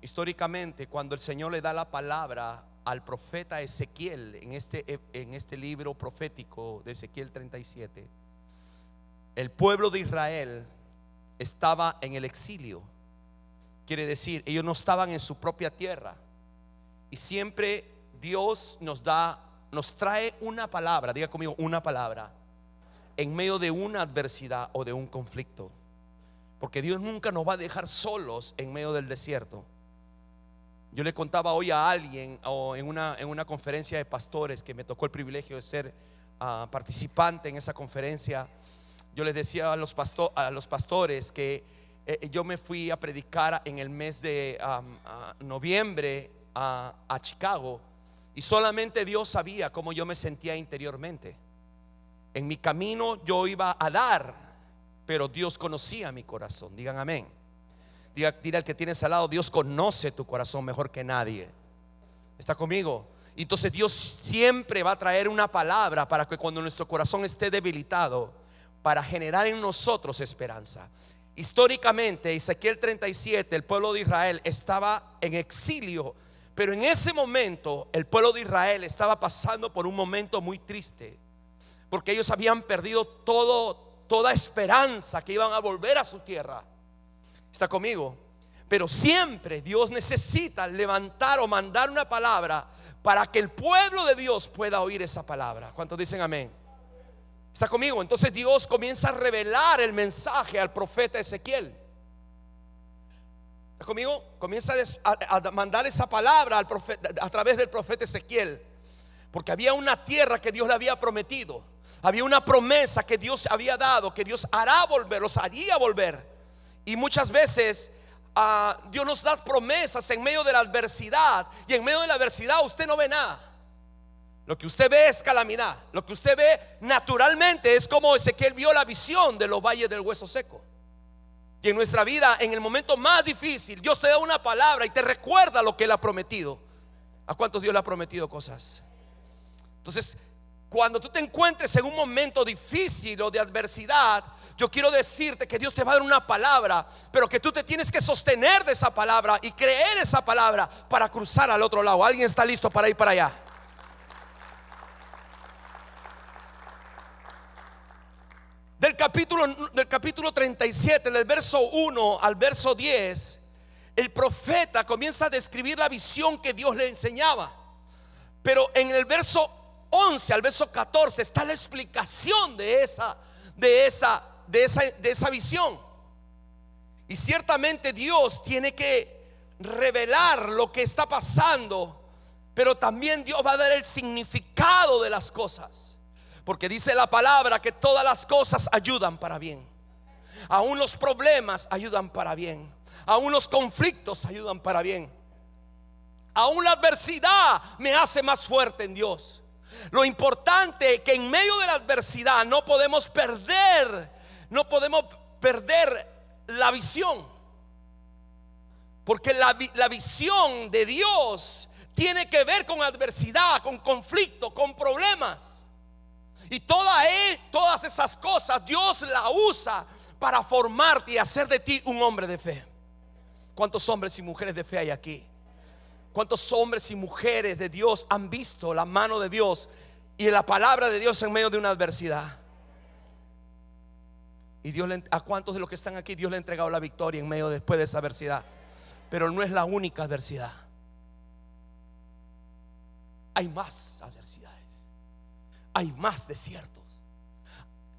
históricamente, cuando el Señor le da la palabra al profeta Ezequiel en este libro profético de Ezequiel 37, el pueblo de Israel estaba en el exilio. Quiere decir, ellos no estaban en su propia tierra. Y siempre Dios nos trae una palabra, diga conmigo, una palabra, en medio de una adversidad o de un conflicto. Porque Dios nunca nos va a dejar solos en medio del desierto. Yo le contaba hoy a alguien, o en una conferencia de pastores, que me tocó el privilegio de ser participante en esa conferencia. Yo les decía a los pastores que yo me fui a predicar en el mes de noviembre a Chicago, y solamente Dios sabía cómo yo me sentía interiormente. En mi camino yo iba a dar, pero Dios conocía mi corazón. Digan amén. Dile al que tienes al lado: Dios conoce tu corazón mejor que nadie. ¿Está conmigo? Entonces Dios siempre va a traer una palabra para que cuando nuestro corazón esté debilitado, para generar en nosotros esperanza. Históricamente, Ezequiel 37, el pueblo de Israel estaba en exilio, pero en ese momento el pueblo de Israel estaba pasando por un momento muy triste, porque ellos habían perdido toda esperanza que iban a volver a su tierra. ¿Está conmigo? Pero siempre Dios necesita levantar o mandar una palabra para que el pueblo de Dios pueda oír esa palabra. ¿Cuántos dicen amén? ¿Está conmigo? Entonces Dios comienza a revelar el mensaje al profeta Ezequiel. ¿Está conmigo? Comienza a mandar esa palabra al profeta, a través del profeta Ezequiel, porque había una tierra que Dios le había prometido. Había una promesa que Dios había dado, que Dios hará volver, los haría volver. Y muchas veces Dios nos da promesas en medio de la adversidad, y en medio de la adversidad usted no ve nada. Lo que usted ve es calamidad. Lo que usted ve naturalmente es como Ezequiel vio la visión de los valles del hueso seco. Y en nuestra vida, en el momento más difícil, Dios te da una palabra y te recuerda lo que Él ha prometido. ¿A cuántos Dios le ha prometido cosas? Entonces, cuando tú te encuentres en un momento difícil o de adversidad, yo quiero decirte que Dios te va a dar una palabra, pero que tú te tienes que sostener de esa palabra y creer esa palabra para cruzar al otro lado. ¿Alguien está listo para ir para allá? Del capítulo 37, del verso 1 al verso 10, el profeta comienza a describir la visión que Dios le enseñaba. Pero en el verso 11 al verso 14 está la explicación de esa visión. Y ciertamente Dios tiene que revelar lo que está pasando, pero también Dios va a dar el significado de las cosas. Porque dice la palabra que todas las cosas ayudan para bien. Aún los problemas ayudan para bien. Aún los conflictos ayudan para bien. Aún la adversidad me hace más fuerte en Dios. Lo importante es que en medio de la adversidad no podemos perder la visión. Porque la visión de Dios tiene que ver con adversidad, con conflicto, con problemas. Y todas esas cosas Dios la usa para formarte y hacer de ti un hombre de fe. ¿Cuántos hombres y mujeres de fe hay aquí? ¿Cuántos hombres y mujeres de Dios han visto la mano de Dios y la palabra de Dios en medio de una adversidad? Y ¿a cuántos de los que están aquí Dios le ha entregado la victoria en medio después de esa adversidad? Pero no es la única adversidad. Hay más adversidades. Hay más desiertos.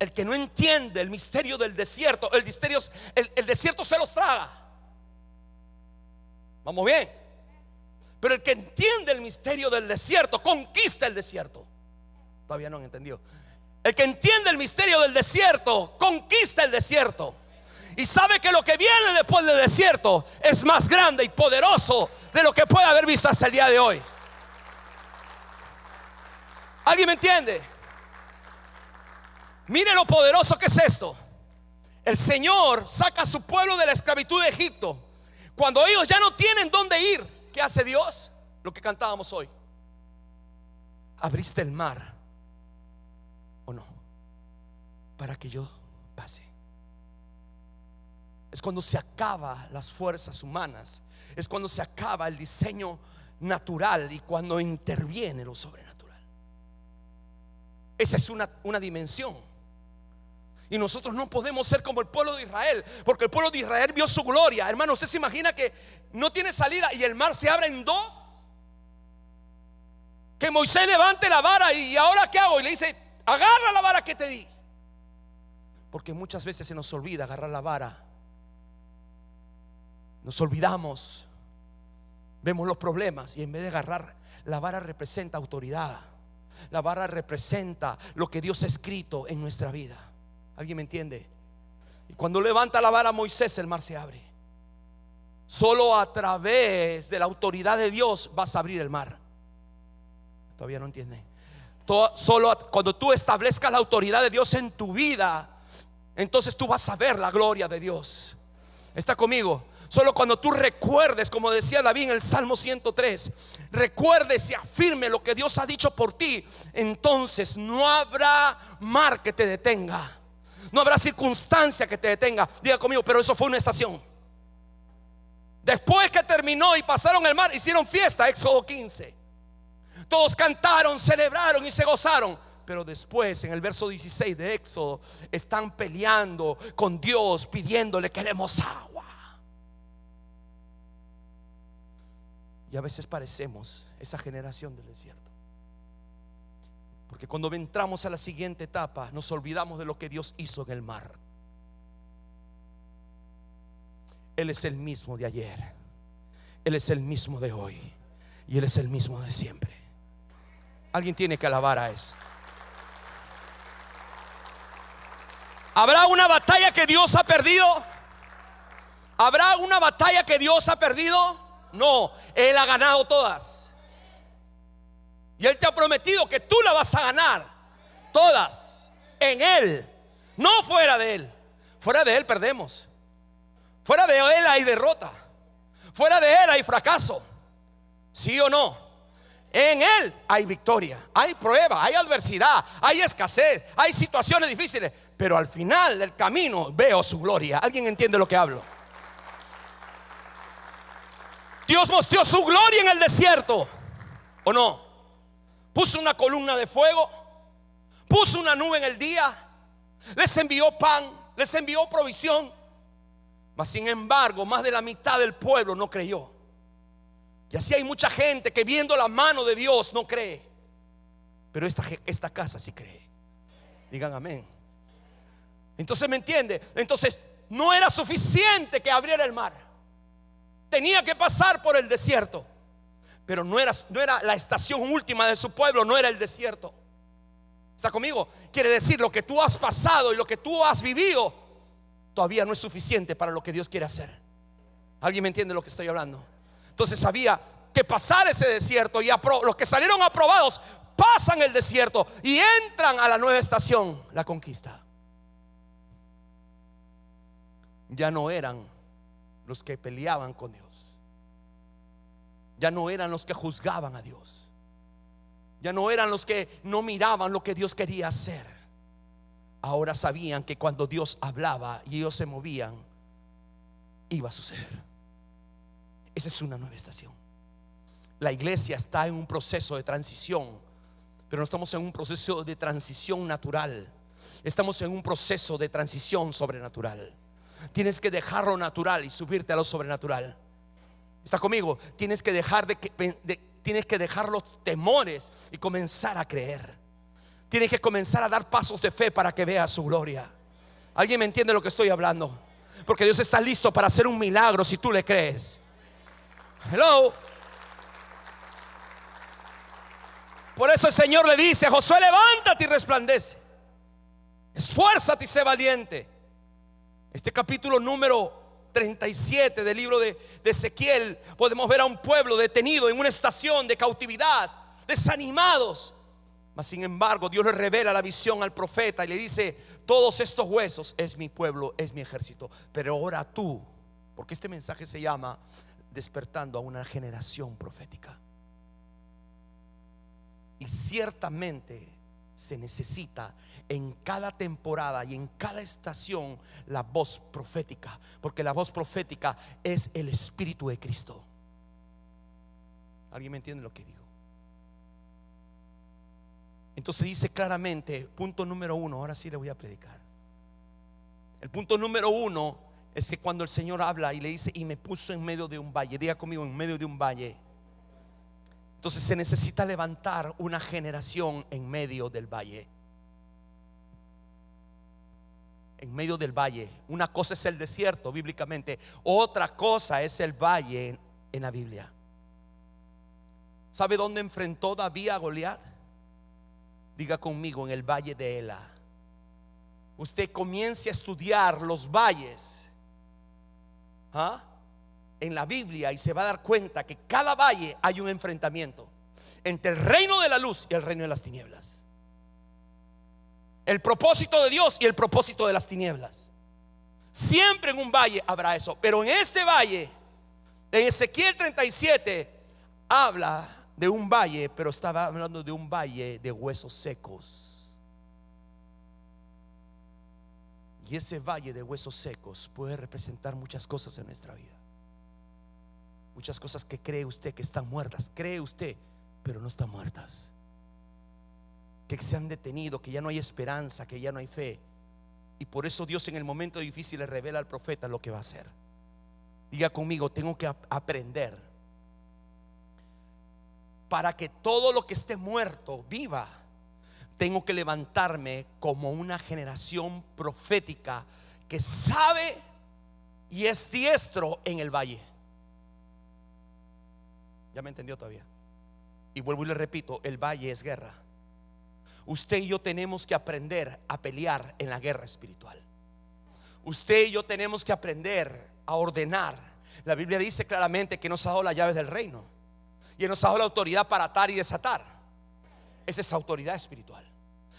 El que no entiende el misterio del desierto, el desierto se los traga. Vamos bien. Pero el que entiende el misterio del desierto conquista el desierto. Todavía no han entendido. El que entiende el misterio del desierto conquista el desierto. Y sabe que lo que viene después del desierto es más grande y poderoso de lo que puede haber visto hasta el día de hoy. ¿Alguien me entiende? Mire lo poderoso que es esto. El Señor saca a su pueblo de la esclavitud de Egipto. Cuando ellos ya no tienen dónde ir, ¿qué hace Dios? Lo que cantábamos hoy. Abriste el mar, ¿o no? Para que yo pase. es cuando se acaba las fuerzas humanas, es cuando se acaba el diseño natural y cuando interviene lo sobrenatural. Esa es una dimensión. Y nosotros no podemos ser como el pueblo de Israel, porque el pueblo de Israel vio su gloria. Hermano, ¿usted se imagina que no tiene salida y el mar se abre en dos? Que Moisés levante la vara y ahora ¿qué hago? Y le dice: agarra la vara que te di. Porque muchas veces se nos olvida agarrar la vara. Nos olvidamos, vemos los problemas y en vez de agarrar la vara, representa autoridad. La vara representa lo que Dios ha escrito en nuestra vida. ¿Alguien me entiende? Y cuando levanta la vara Moisés, el mar se abre. Solo a través de la autoridad de Dios vas a abrir el mar. Todavía no entiende. Solo cuando tú establezcas la autoridad de Dios en tu vida, entonces tú vas a ver la gloria de Dios. ¿Está conmigo? Solo cuando tú recuerdes, como decía David en el Salmo 103, recuerdes y afirme lo que Dios ha dicho por ti, entonces no habrá mar que te detenga, no habrá circunstancia que te detenga. Diga conmigo: pero eso fue una estación. Después que terminó y pasaron el mar, hicieron fiesta. Éxodo 15. Todos cantaron, celebraron y se gozaron. Pero después, en el verso 16 de Éxodo, están peleando con Dios, pidiéndole: queremos agua. Y a veces parecemos esa generación del desierto, porque cuando entramos a la siguiente etapa nos olvidamos de lo que Dios hizo en el mar. Él es el mismo de ayer, Él es el mismo de hoy y Él es el mismo de siempre. Alguien tiene que alabar a eso. ¿Habrá una batalla que Dios ha perdido? ¿Habrá una batalla que Dios ha perdido? No, Él ha ganado todas. Y Él te ha prometido que tú la vas a ganar todas en Él, no fuera de Él. Fuera de Él perdemos. Fuera de Él hay derrota. Fuera de Él hay fracaso. ¿Sí o no? En Él hay victoria, hay prueba, hay adversidad, hay escasez, hay situaciones difíciles, pero al final del camino veo su gloria. ¿Alguien entiende lo que hablo? Dios mostró su gloria en el desierto, ¿o no? Puso una columna de fuego, puso una nube en el día, les envió pan, les envió provisión. Mas sin embargo, más de la mitad del pueblo no creyó. Y así hay mucha gente que viendo la mano de Dios no cree. Pero esta casa sí cree. Digan amén. Entonces, ¿me entiende? Entonces no era suficiente que abriera el mar. Tenía que pasar por el desierto. Pero no era la estación última de su pueblo, no era el desierto. ¿Está conmigo? Quiere decir, lo que tú has pasado y lo que tú has vivido todavía no es suficiente para lo que Dios quiere hacer. ¿Alguien me entiende lo que estoy hablando? Entonces había que pasar ese desierto, y los que salieron aprobados pasan el desierto y entran a la nueva estación, la conquista. Ya no eran los que peleaban con Dios, ya no eran los que juzgaban a Dios, ya no eran los que no miraban lo que Dios quería hacer. Ahora sabían que cuando Dios hablaba y ellos se movían, iba a suceder. Esa es una nueva estación. La iglesia está en un proceso de transición, pero no estamos en un proceso de transición natural, estamos en un proceso de transición sobrenatural. Tienes que dejar lo natural y subirte a lo sobrenatural. ¿Está conmigo? Tienes que dejar tienes que dejar los temores y comenzar a creer. Tienes que comenzar a dar pasos de fe para que veas su gloria. ¿Alguien me entiende lo que estoy hablando? Porque Dios está listo para hacer un milagro si tú le crees. Hello. Por eso el Señor le dice a Josué: levántate y resplandece, esfuérzate y sé valiente. Este capítulo número 37 del libro de Ezequiel, podemos ver a un pueblo detenido en una estación de cautividad, desanimados. Mas sin embargo, Dios le revela la visión al profeta y le dice: todos estos huesos es mi pueblo, es mi ejército. Pero ahora tú, porque este mensaje se llama despertando a una generación profética. Y ciertamente se necesita en cada temporada y en cada estación la voz profética, porque la voz profética es el Espíritu de Cristo. ¿Alguien me entiende lo que digo? Entonces dice claramente, punto número 1, ahora sí le voy a predicar. El punto número 1 es que cuando el Señor habla y le dice, y me puso en medio de un valle, diga conmigo, en medio de un valle. Entonces se necesita levantar una generación en medio del valle. En medio del valle. Una cosa es el desierto bíblicamente, otra cosa es el valle en la Biblia. ¿Sabe dónde enfrentó David a Goliat? Diga conmigo, en el valle de Ela. Usted comience a estudiar los valles en la Biblia y se va a dar cuenta que cada valle hay un enfrentamiento entre el reino de la luz y el reino de las tinieblas. El propósito de Dios y el propósito de las tinieblas. Siempre en un valle habrá eso. Pero en este valle, en Ezequiel 37, habla de un valle, pero estaba hablando de un valle de huesos secos. Y ese valle de huesos secos puede representar muchas cosas en nuestra vida. Muchas cosas que cree usted que están muertas, cree usted, pero no están muertas. Que se han detenido, que ya no hay esperanza, que ya no hay fe. Y por eso Dios en el momento difícil le revela al profeta lo que va a hacer. Diga conmigo, tengo que aprender. Para que todo lo que esté muerto viva, tengo que levantarme como una generación profética que sabe y es diestro en el valle. ¿Ya me entendió todavía? Y vuelvo y le repito, el valle es guerra. Usted y yo tenemos que aprender a pelear en la guerra espiritual. Usted y yo tenemos que aprender a ordenar. La Biblia dice claramente que nos ha dado las llaves del reino y nos ha dado la autoridad para atar y desatar. Esa es autoridad espiritual.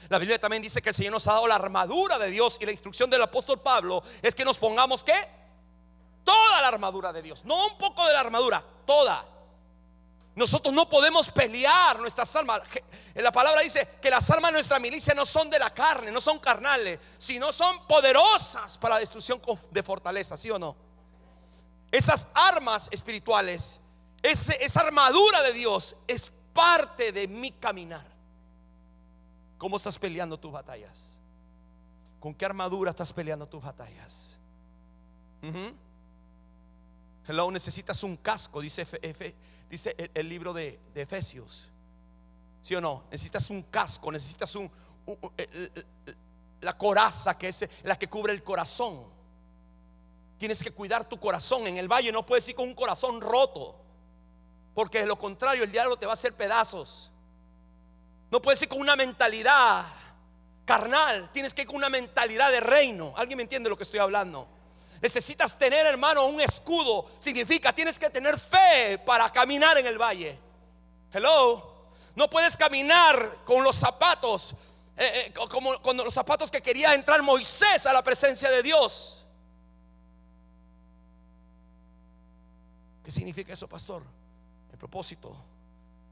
La Biblia también dice que el Señor nos ha dado la armadura de Dios, y la instrucción del apóstol Pablo es que nos pongamos ¿qué? Toda la armadura de Dios, no un poco de la armadura, toda. Nosotros no podemos pelear nuestras armas. La palabra dice que las armas de nuestra milicia no son de la carne, no son carnales, sino son poderosas para la destrucción de fortaleza, ¿sí o no? Esas armas espirituales, esa armadura de Dios es parte de mi caminar. ¿Cómo estás peleando tus batallas? ¿Con qué armadura estás peleando tus batallas? Hello, necesitas un casco, dice el libro de Efesios. ¿Sí o no? Necesitas un casco, necesitas la coraza, que es la que cubre el corazón. Tienes que cuidar tu corazón. En el valle no puedes ir con un corazón roto, porque de lo contrario el diablo te va a hacer pedazos. No puedes ir con una mentalidad carnal, tienes que ir con una mentalidad de reino. ¿Alguien me entiende lo que estoy hablando? Necesitas tener, hermano, un escudo. Significa tienes que tener fe para caminar en el valle. Hello. No puedes caminar con los zapatos como con los zapatos que quería entrar Moisés a la presencia de Dios. ¿Qué significa eso, pastor? El propósito.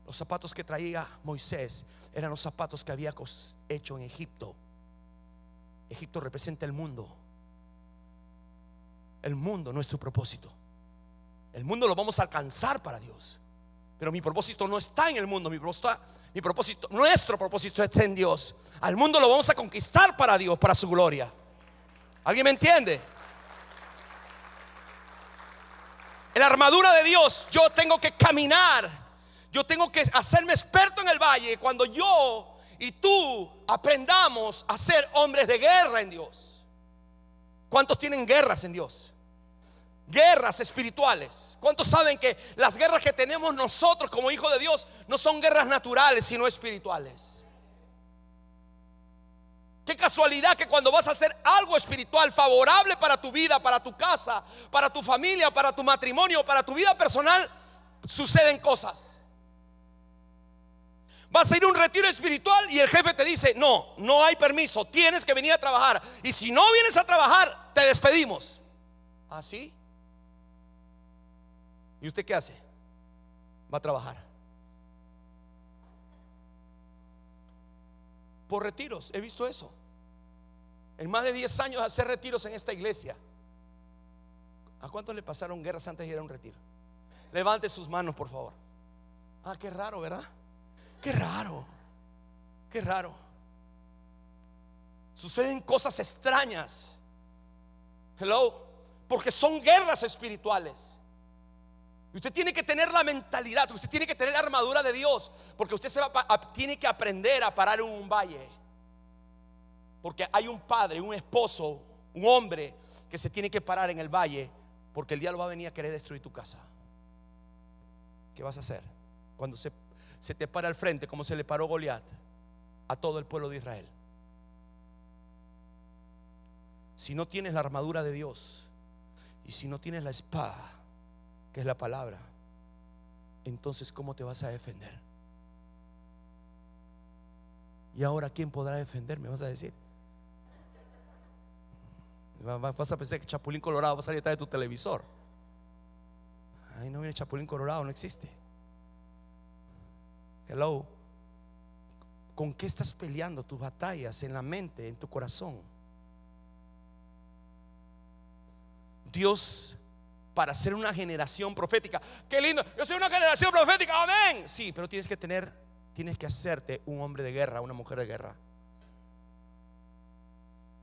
Los zapatos que traía Moisés eran los zapatos que había hecho en Egipto. Egipto representa el mundo. El mundo no es tu propósito. El mundo lo vamos a alcanzar para Dios, pero mi propósito no está en el mundo. Nuestro propósito está en Dios. Al mundo lo vamos a conquistar para Dios, para su gloria. ¿Alguien me entiende? En la armadura de Dios yo tengo que caminar. Yo tengo que hacerme experto en el valle cuando yo y tú aprendamos a ser hombres de guerra en Dios. ¿Cuántos tienen guerras en Dios? Guerras espirituales. ¿Cuántos saben que las guerras que tenemos nosotros como hijos de Dios no son guerras naturales, sino espirituales? Qué casualidad que cuando vas a hacer algo espiritual favorable para tu vida, para tu casa, para tu familia, para tu matrimonio, para tu vida personal, suceden cosas. Vas a ir a un retiro espiritual y el jefe te dice: no hay permiso, tienes que venir a trabajar. Y si no vienes a trabajar, te despedimos. ¿Así? ¿Y usted qué hace? Va a trabajar. por retiros. He visto eso. En más de 10 años hacer retiros en esta iglesia. ¿A cuántos le pasaron guerras antes de ir a un retiro? Levante sus manos, por favor. Ah, qué raro, ¿verdad? Qué raro. Qué raro. Suceden cosas extrañas. Hello. Porque son guerras espirituales. Y usted tiene que tener la mentalidad, usted tiene que tener la armadura de Dios, porque usted tiene que aprender a parar en un valle. Porque hay un padre, un esposo, un hombre que se tiene que parar en el valle, porque el diablo va a venir a querer destruir tu casa. ¿Qué vas a hacer cuando se te para al frente, como se le paró Goliat a todo el pueblo de Israel? Si no tienes la armadura de Dios y si no tienes la espada, que es la palabra, entonces ¿cómo te vas a defender? Y ahora, ¿quién podrá defenderme? Vas a decir. Vas a pensar que Chapulín Colorado va a salir detrás de tu televisor. Ahí no viene Chapulín Colorado, no existe. Hello. ¿Con qué estás peleando tus batallas en la mente, en tu corazón? Dios, para ser una generación profética, qué lindo, yo soy una generación profética, amén. Sí, pero tienes que hacerte un hombre de guerra, una mujer de guerra.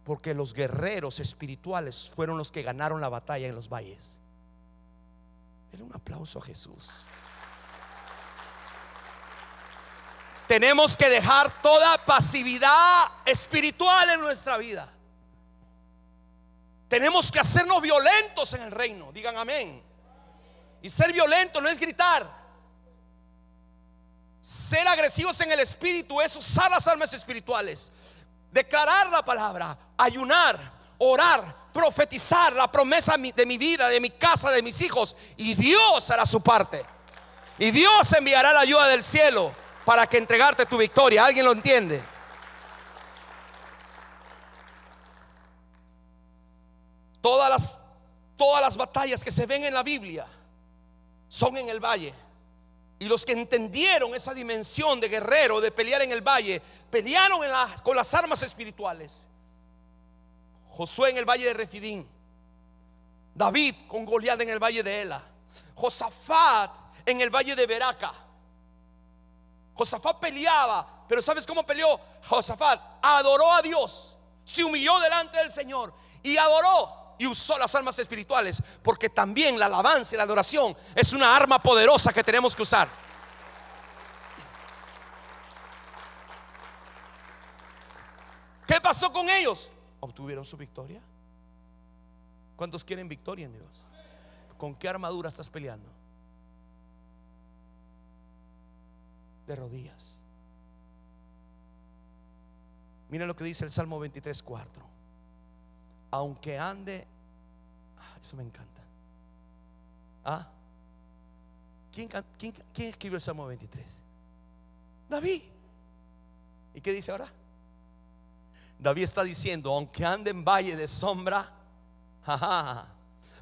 Porque los guerreros espirituales fueron los que ganaron la batalla en los valles. Denle un aplauso a Jesús. Tenemos que dejar toda pasividad espiritual en nuestra vida. Tenemos que hacernos violentos en el reino. Digan amén. Y ser violento no es gritar. Ser agresivos en el espíritu es usar las armas espirituales. Declarar la palabra, ayunar, orar, profetizar la promesa de mi vida, de mi casa, de mis hijos. Y Dios hará su parte. Y Dios enviará la ayuda del cielo para que entregarte tu victoria. ¿Alguien lo entiende? Todas las batallas que se ven en la Biblia son en el valle. Y los que entendieron esa dimensión de guerrero, de pelear en el valle, pelearon con las armas espirituales. Josué en el valle de Refidín, David con Goliat en el valle de Ela, Josafat en el valle de Beraca. Josafat peleaba, pero ¿sabes cómo peleó? Josafat adoró a Dios, se humilló delante del Señor y adoró. Y usó las armas espirituales, porque también la alabanza y la adoración es una arma poderosa que tenemos que usar. ¿Qué pasó con ellos? Obtuvieron su victoria. ¿Cuántos quieren victoria en Dios? ¿Con qué armadura estás peleando? De rodillas. Mira lo que dice el Salmo 23:4. Aunque ande, eso me encanta. ¿Quién escribió el Salmo 23? David. ¿Y qué dice ahora? David está diciendo: aunque ande en valle de sombra,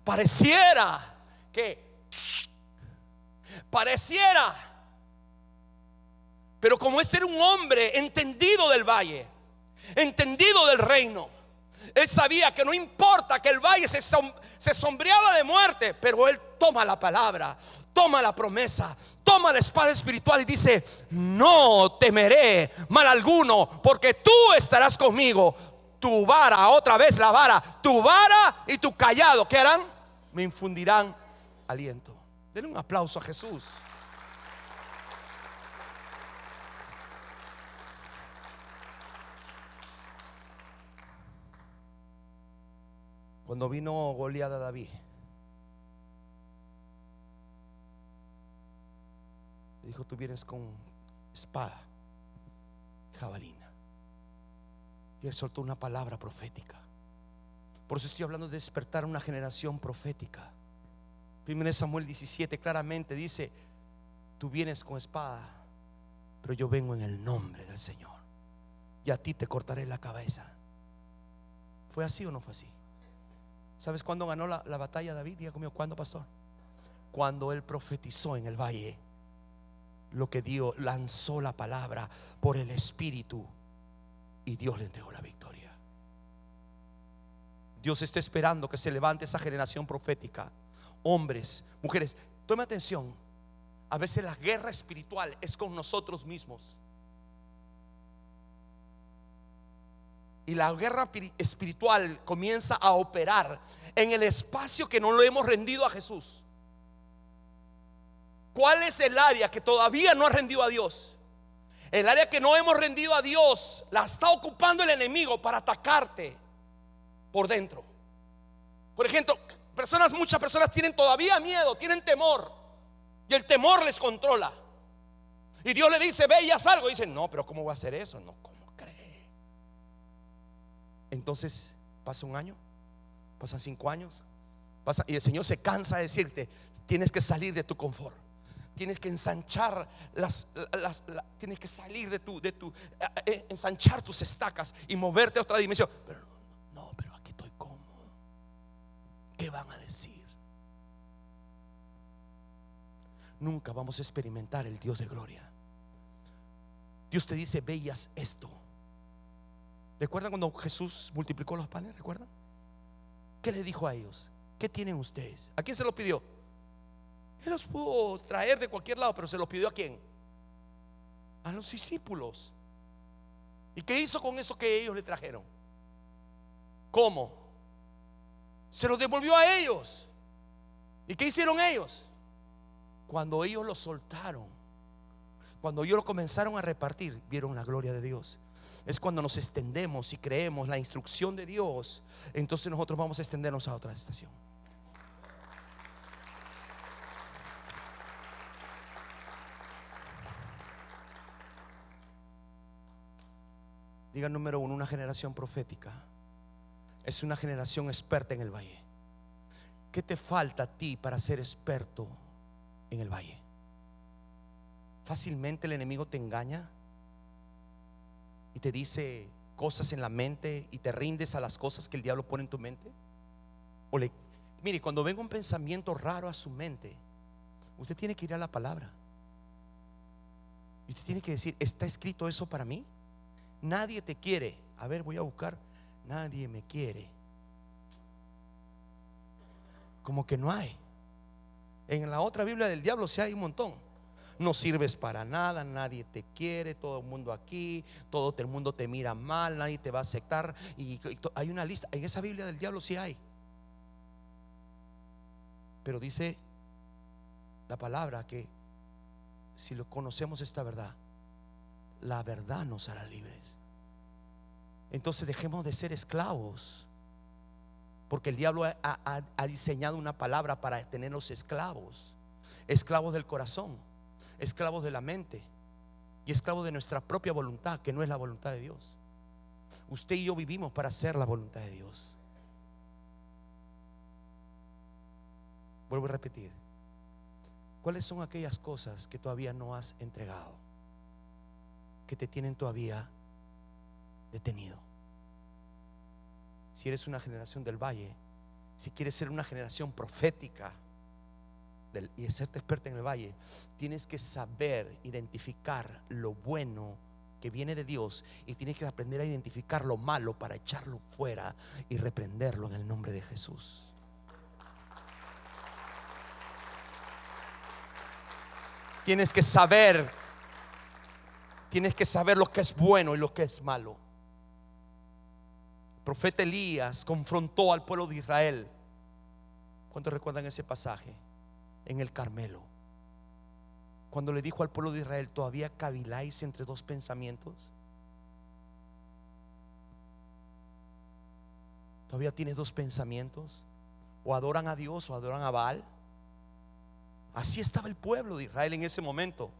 pareciera, pero como es ser un hombre entendido del valle, entendido del reino, él sabía que no importa que el valle se sombreaba de muerte, pero él toma la palabra, toma la promesa, toma la espada espiritual y dice: no temeré mal alguno, porque tú estarás conmigo. Tu vara, otra vez la vara, tu vara y tu callado, ¿qué harán? Me infundirán aliento. Denle un aplauso a Jesús. Cuando vino Goliat a David, le dijo: tú vienes con espada, jabalina. Y él soltó una palabra profética. Por eso estoy hablando de despertar una generación profética. 1 Samuel 17 claramente dice: tú vienes con espada, pero yo vengo en el nombre del Señor, y a ti te cortaré la cabeza. ¿Fue así o no fue así? ¿Sabes cuándo ganó la batalla David? Diga conmigo, ¿cuándo, pastor? Cuando él profetizó en el valle. Lo que Dios lanzó la palabra por el Espíritu. y Dios le entregó la victoria. Dios está esperando que se levante esa generación profética. Hombres, mujeres, tome atención. A veces la guerra espiritual es con nosotros mismos. Y la guerra espiritual comienza a operar en el espacio que no lo hemos rendido a Jesús. ¿Cuál es el área que todavía no ha rendido a Dios? El área que no hemos rendido a Dios la está ocupando el enemigo para atacarte por dentro. Por ejemplo, muchas personas tienen todavía miedo, tienen temor, y el temor les controla. Y Dios le dice: ve y haz algo. Y dicen: no, pero ¿cómo voy a hacer eso? No, ¿cómo cree? Entonces pasa un año, pasan 5 años, y el Señor se cansa de decirte: tienes que salir de tu confort. Tienes que ensanchar tienes que salir de ensanchar tus estacas y moverte a otra dimensión. Pero no, pero aquí estoy cómodo. ¿Qué van a decir? Nunca vamos a experimentar el Dios de gloria. Dios te dice: ve y haz esto. ¿Recuerdan cuando Jesús multiplicó los panes? ¿Recuerdan? ¿Qué le dijo a ellos? ¿Qué tienen ustedes? ¿A quién se los pidió? Él los pudo traer de cualquier lado, pero se los pidió ¿a quién? A los discípulos. ¿Y qué hizo con eso que ellos le trajeron? ¿Cómo? Se los devolvió a ellos. ¿Y qué hicieron ellos? Cuando ellos lo soltaron, cuando ellos lo comenzaron a repartir, vieron la gloria de Dios. Es cuando nos extendemos y creemos la instrucción de Dios, entonces nosotros vamos a extendernos a otra estación. Diga número 1, una generación profética es una generación experta en el valle. ¿Qué te falta a ti para ser experto en el valle? Fácilmente el enemigo te engaña y te dice cosas en la mente y te rindes a las cosas que el diablo pone en tu mente. Mire, cuando venga un pensamiento raro a su mente, usted tiene que ir a la palabra y usted tiene que decir: ¿está escrito eso para mí? Nadie te quiere. A ver, voy a buscar. Nadie me quiere. Como que no hay. En la otra Biblia del diablo sí hay un montón. No sirves para nada, nadie te quiere, todo el mundo aquí, todo el mundo te mira mal, nadie te va a aceptar. Y hay una lista. En esa Biblia del diablo sí hay. Pero dice la palabra que si lo conocemos esta verdad, la verdad nos hará libres. Entonces dejemos de ser esclavos, porque el diablo ha diseñado una palabra para tenerlos esclavos. Esclavos del corazón, esclavos de la mente y esclavos de nuestra propia voluntad, que no es la voluntad de Dios. Usted y yo vivimos para hacer la voluntad de Dios. Vuelvo a repetir: ¿cuáles son aquellas cosas que todavía no has entregado, que te tienen todavía detenido? Si eres una generación del valle, si quieres ser una generación profética y serte experta en el valle, tienes que saber identificar lo bueno que viene de Dios y tienes que aprender a identificar lo malo para echarlo fuera y reprenderlo en el nombre de Jesús. Tienes que saber lo que es bueno y lo que es malo. El profeta Elías confrontó al pueblo de Israel. ¿Cuántos recuerdan ese pasaje? En el Carmelo, cuando le dijo al pueblo de Israel: ¿todavía caviláis entre dos pensamientos? ¿Todavía tienes dos pensamientos? ¿O adoran a Dios o adoran a Baal? Así estaba el pueblo de Israel en ese momento.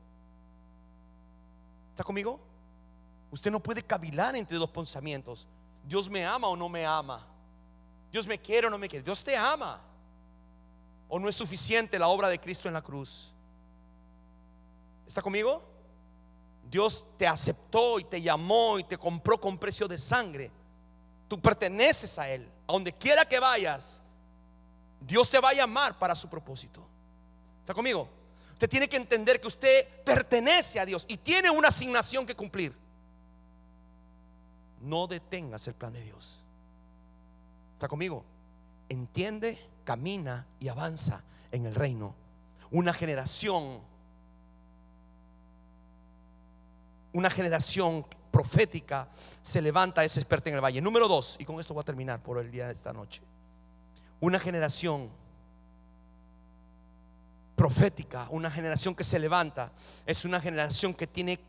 ¿Está conmigo? Usted no puede cavilar entre dos pensamientos. Dios me ama o no me ama. Dios me quiere o no me quiere. Dios te ama. ¿O no es suficiente la obra de Cristo en la cruz? ¿Está conmigo? Dios te aceptó y te llamó y te compró con precio de sangre. Tú perteneces a Él. A donde quiera que vayas, Dios te va a llamar para su propósito. ¿Está conmigo? Usted tiene que entender que usted pertenece a Dios y tiene una asignación que cumplir. No detengas el plan de Dios. ¿Está conmigo? Entiende, camina y avanza en el reino. Una generación profética se levanta, es experta en el valle. Número 2, y con esto voy a terminar por el día de esta noche. Una generación profética, una generación que se levanta, es una generación que tiene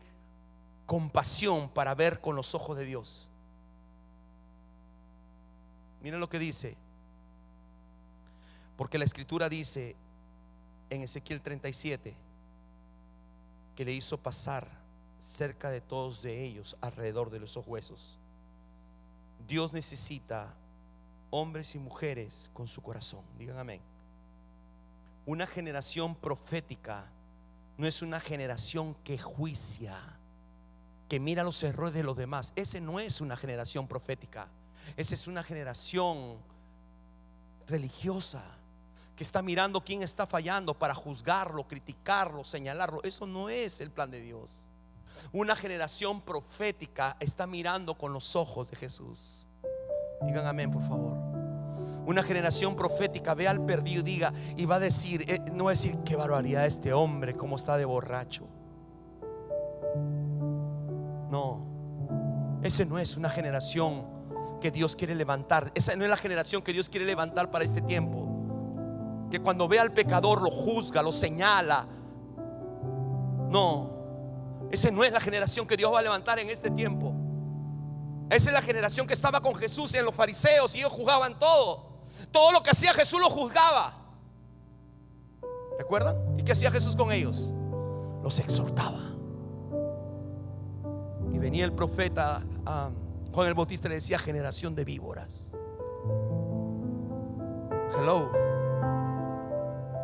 compasión para ver con los ojos de Dios. Miren lo que dice, porque la escritura dice en Ezequiel 37 que le hizo pasar cerca de todos de ellos, alrededor de esos huesos. Dios necesita hombres y mujeres con su corazón. Digan amén. Una generación profética no es una generación que juicia, que mira los errores de los demás. Ese no es una generación profética. Esa es una generación religiosa que está mirando quién está fallando para juzgarlo, criticarlo, señalarlo. Eso no es el plan de Dios. Una generación profética está mirando con los ojos de Jesús. Digan amén, por favor. Una generación profética ve al perdido y diga, y va a decir, no va a decir qué barbaridad este hombre, cómo está de borracho. No, ese no es una generación que Dios quiere levantar. Esa no es la generación que Dios quiere levantar para este tiempo, que cuando ve al pecador lo juzga, lo señala. No, esa no es la generación que Dios va a levantar en este tiempo. Esa es la generación que estaba con Jesús en los fariseos y ellos juzgaban todo. Todo lo que hacía Jesús lo juzgaba. ¿Recuerdan? ¿Y qué hacía Jesús con ellos? Los exhortaba. Y venía el profeta Juan el Bautista y le decía: generación de víboras. Hello.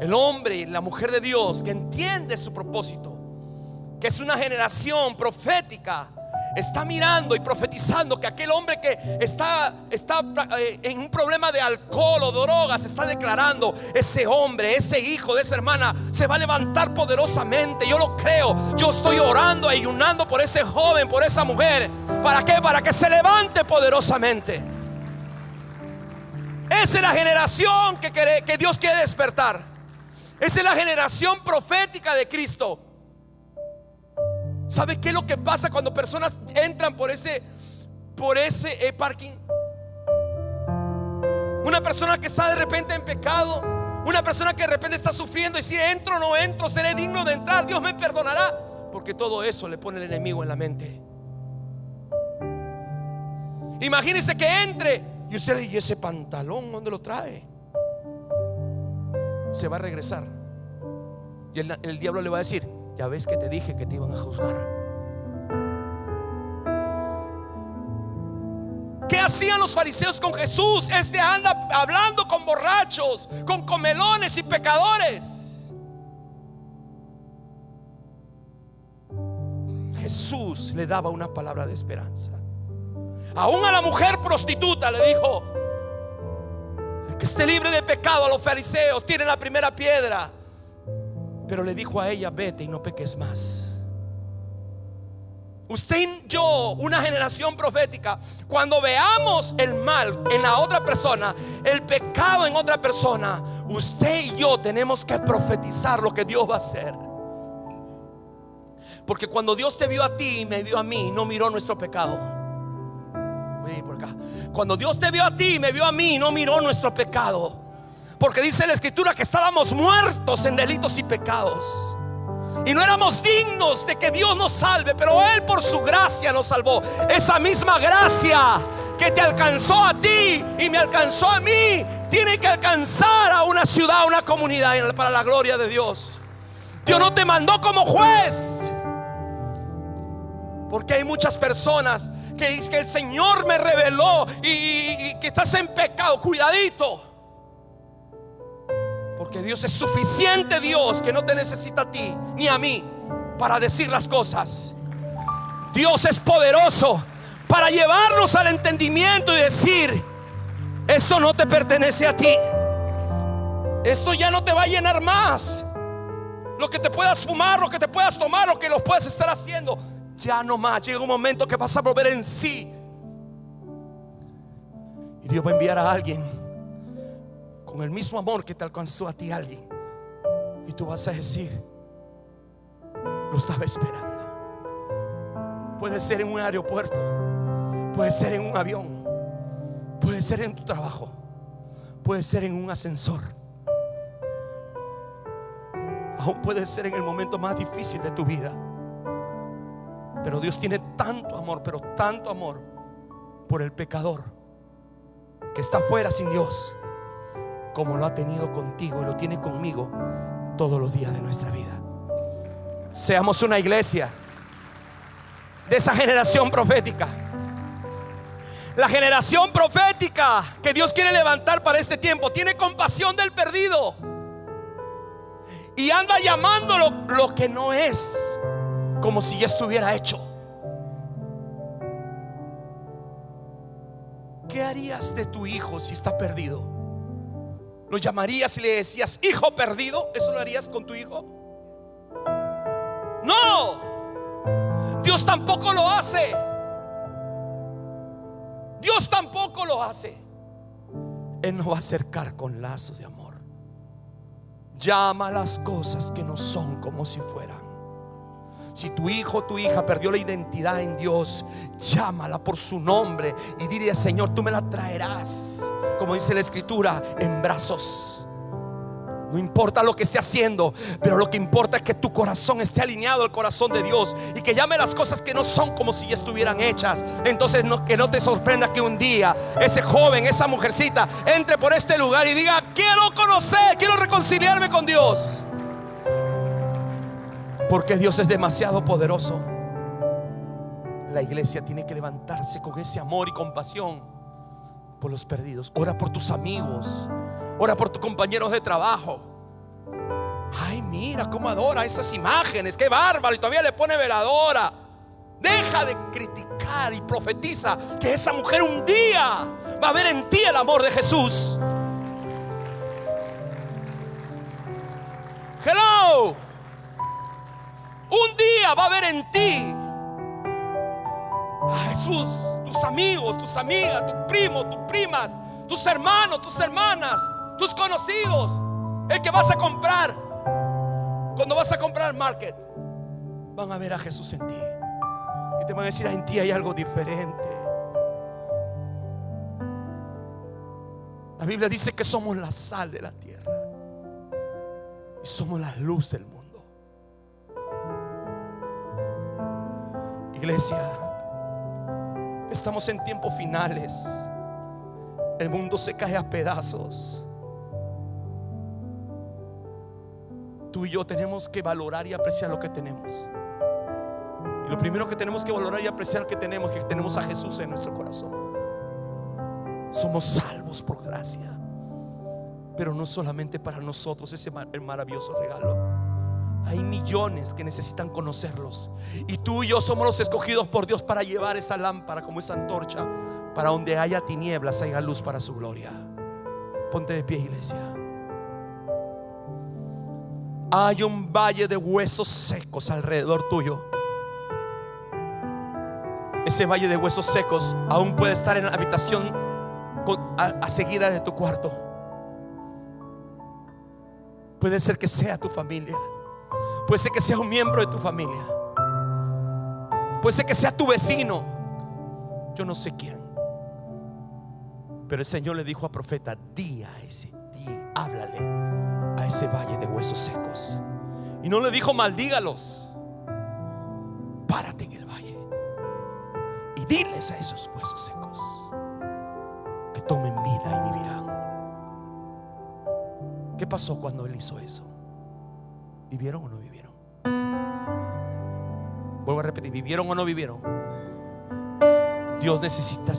El hombre y la mujer de Dios que entiende su propósito, que es una generación profética, está mirando y profetizando que aquel hombre que está en un problema de alcohol o drogas, está declarando: ese hombre, ese hijo de esa hermana se va a levantar poderosamente. Yo lo creo. Yo estoy orando, ayunando por ese joven, por esa mujer. ¿Para qué? Para que se levante poderosamente. Esa es la generación que Dios quiere despertar. Esa es la generación profética de Cristo. ¿Sabe qué es lo que pasa cuando personas entran por ese parking? Una persona que está de repente en pecado, una persona que de repente está sufriendo y si entro o no entro, seré digno de entrar, Dios me perdonará. Porque todo eso le pone el enemigo en la mente. Imagínese que entre y usted le dice: ¿y ese pantalón dónde lo trae? Se va a regresar y el diablo le va a decir: ya ves que te dije que te iban a juzgar. ¿Qué hacían los fariseos con Jesús? Este anda hablando con borrachos, con comelones y pecadores. Jesús le daba una palabra de esperanza. Aún a la mujer prostituta le dijo: el que esté libre de pecado. A los fariseos: tiren la primera piedra. Pero le dijo a ella: vete y no peques más. Usted y yo, una generación profética, cuando veamos el mal en la otra persona, el pecado en otra persona, usted y yo tenemos que profetizar lo que Dios va a hacer. Porque cuando Dios te vio a ti y me vio a mí, no miró nuestro pecado. Voy a ir por acá. Cuando Dios te vio a ti y me vio a mí, no miró nuestro pecado. Porque dice la escritura que estábamos muertos en delitos y pecados y no éramos dignos de que Dios nos salve, pero Él por su gracia nos salvó. Esa misma gracia que te alcanzó a ti y me alcanzó a mí, tiene que alcanzar a una ciudad, a una comunidad, para la gloria de Dios. Dios no te mandó como juez. Porque hay muchas personas que dicen que el Señor me reveló y que estás en pecado. Cuidadito. Porque Dios es suficiente Dios, que no te necesita a ti ni a mí para decir las cosas. Dios es poderoso para llevarnos al entendimiento y decir: eso no te pertenece a ti. Esto ya no te va a llenar más. Lo que te puedas fumar, lo que te puedas tomar, lo que lo puedas estar haciendo, ya no más. Llega un momento que vas a volver en sí Dios va a enviar a alguien con el mismo amor que te alcanzó a ti, alguien. Y tú vas a decir: lo estaba esperando. Puede ser en un aeropuerto, puede ser en un avión, puede ser en tu trabajo, puede ser en un ascensor, aún puede ser en el momento más difícil de tu vida. Pero Dios tiene tanto amor, pero tanto amor por el pecador que está fuera sin Dios, como lo ha tenido contigo y lo tiene conmigo todos los días de nuestra vida. Seamos una iglesia de esa generación profética. La generación profética que Dios quiere levantar para este tiempo tiene compasión del perdido y anda llamando lo que no es como si ya estuviera hecho. ¿Qué harías de tu hijo si está perdido? ¿Lo llamarías y le decías: hijo perdido? ¿Eso lo harías con tu hijo? No. Dios tampoco lo hace. Dios tampoco lo hace. Él nos va a acercar con lazos de amor. Llama las cosas que no son como si fueran. Si tu hijo o tu hija perdió la identidad en Dios, llámala por su nombre y dile: Señor, tú me la traerás, como dice la Escritura, en brazos. No importa lo que esté haciendo, pero lo que importa es que tu corazón esté alineado al corazón de Dios y que llame las cosas que no son como si ya estuvieran hechas. Entonces que no te sorprenda que un día ese joven, esa mujercita entre por este lugar y diga: quiero conocer, quiero reconciliarme con Dios. Porque Dios es demasiado poderoso. La iglesia tiene que levantarse con ese amor y compasión por los perdidos. Ora por tus amigos, ora por tus compañeros de trabajo. Ay, mira cómo adora esas imágenes, qué bárbaro, y todavía le pone veladora. Deja de criticar y profetiza que esa mujer un día va a ver en ti el amor de Jesús. Hello. Un día va a ver en ti a Jesús. Tus amigos, tus amigas, tus primos, tus primas, tus hermanos, tus hermanas, tus conocidos. El que vas a comprar, cuando vas a comprar market, van a ver a Jesús en ti y te van a decir: en ti hay algo diferente. La Biblia dice que somos la sal de la tierra y somos la luz del mundo. Iglesia, estamos en tiempos finales. El mundo se cae a pedazos. Tú y yo tenemos que valorar y apreciar lo que tenemos. Y lo primero que tenemos que valorar y apreciar que tenemos es que tenemos a Jesús en nuestro corazón. Somos salvos por gracia, pero no solamente para nosotros ese maravilloso regalo. Hay millones que necesitan conocerlos, y tú y yo somos los escogidos por Dios para llevar esa lámpara como esa antorcha, para donde haya tinieblas haya luz para su gloria. Ponte de pie, iglesia. Hay un valle de huesos secos alrededor tuyo. Ese valle de huesos secos aún puede estar en la habitación a seguida de tu cuarto. Puede ser que sea tu familia, puede ser que sea un miembro de tu familia, puede ser que sea tu vecino, yo no sé quién. Pero el Señor le dijo al profeta: háblale a ese valle de huesos secos. Y no le dijo: maldígalos. Párate en el valle y diles a esos huesos secos que tomen vida y vivirán. ¿Qué pasó cuando él hizo eso? ¿Vivieron o no vivieron? Vuelvo a repetir: ¿vivieron o no vivieron? Dios necesita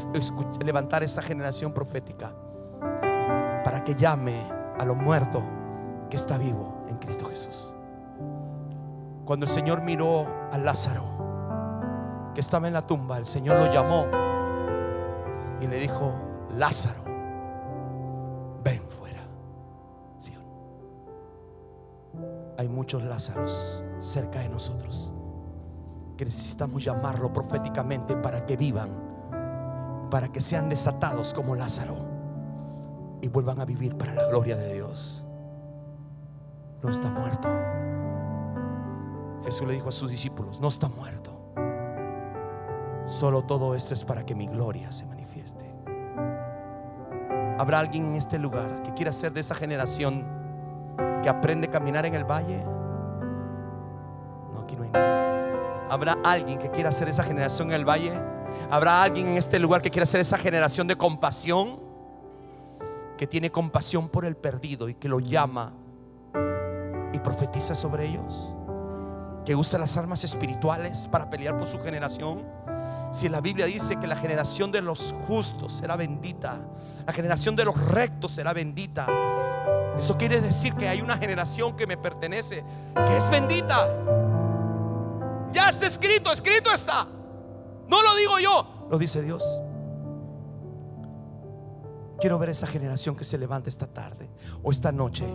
levantar esa generación profética para que llame a lo muerto que está vivo en Cristo Jesús. Cuando el Señor miró a Lázaro que estaba en la tumba, el Señor lo llamó y le dijo: Lázaro, ven fuera. ¿Sí? Hay muchos Lázaros cerca de nosotros que necesitamos llamarlo proféticamente para que vivan, para que sean desatados como Lázaro y vuelvan a vivir para la gloria de Dios. No está muerto. Jesús le dijo a sus discípulos: no está muerto. Solo todo esto es para que mi gloria se manifieste. ¿Habrá alguien en este lugar que quiera ser de esa generación que aprende a caminar en el valle? No, aquí no hay nadie. ¿Habrá alguien que quiera ser de esa generación en el valle? ¿Habrá alguien en este lugar que quiera ser esa generación de compasión? Que tiene compasión por el perdido y que lo llama y profetiza sobre ellos, que usa las armas espirituales para pelear por su generación. Si la Biblia dice que la generación de los justos será bendita, la generación de los rectos será bendita, eso quiere decir que hay una generación que me pertenece, que es bendita. Ya está escrito, escrito está. No lo digo yo, lo dice Dios. Quiero ver esa generación que se levanta esta tarde o esta noche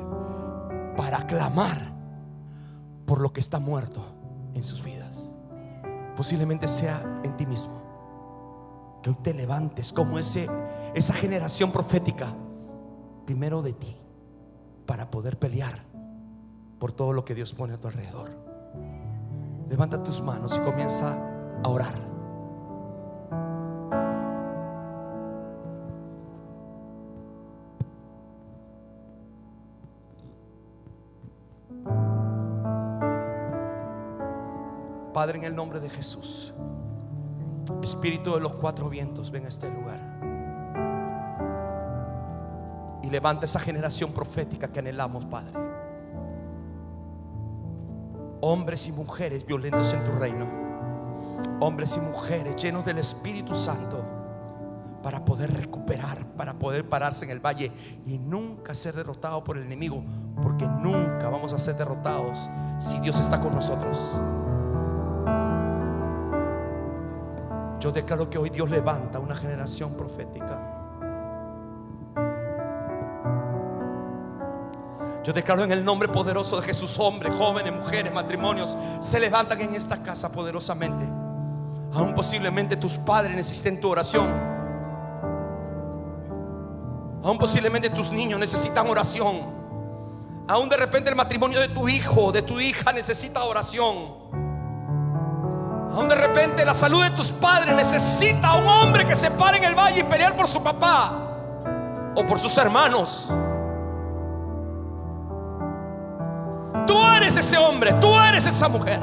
para clamar por lo que está muerto en sus vidas. Posiblemente sea en ti mismo, que hoy te levantes como esa generación profética, primero de ti, para poder pelear por todo lo que Dios pone a tu alrededor. Levanta tus manos y comienza a orar. Padre, en el nombre de Jesús, Espíritu de los cuatro vientos, ven a este lugar y levanta esa generación profética que anhelamos, Padre. Hombres y mujeres violentos en tu reino, hombres y mujeres llenos del Espíritu Santo, para poder recuperar, para poder pararse en el valle y nunca ser derrotados por el enemigo, porque nunca vamos a ser derrotados si Dios está con nosotros. Yo declaro que hoy Dios levanta una generación profética. Yo declaro en el nombre poderoso de Jesús, hombres, jóvenes, mujeres, matrimonios se levantan en esta casa poderosamente. Aún posiblemente tus padres necesiten tu oración. Aún posiblemente tus niños necesitan oración. Aún de repente el matrimonio de tu hijo, de tu hija necesita oración. Aún de repente la salud de tus padres necesita a un hombre que se pare en el valle y pelear por su papá o por sus hermanos. Tú eres ese hombre, tú eres esa mujer.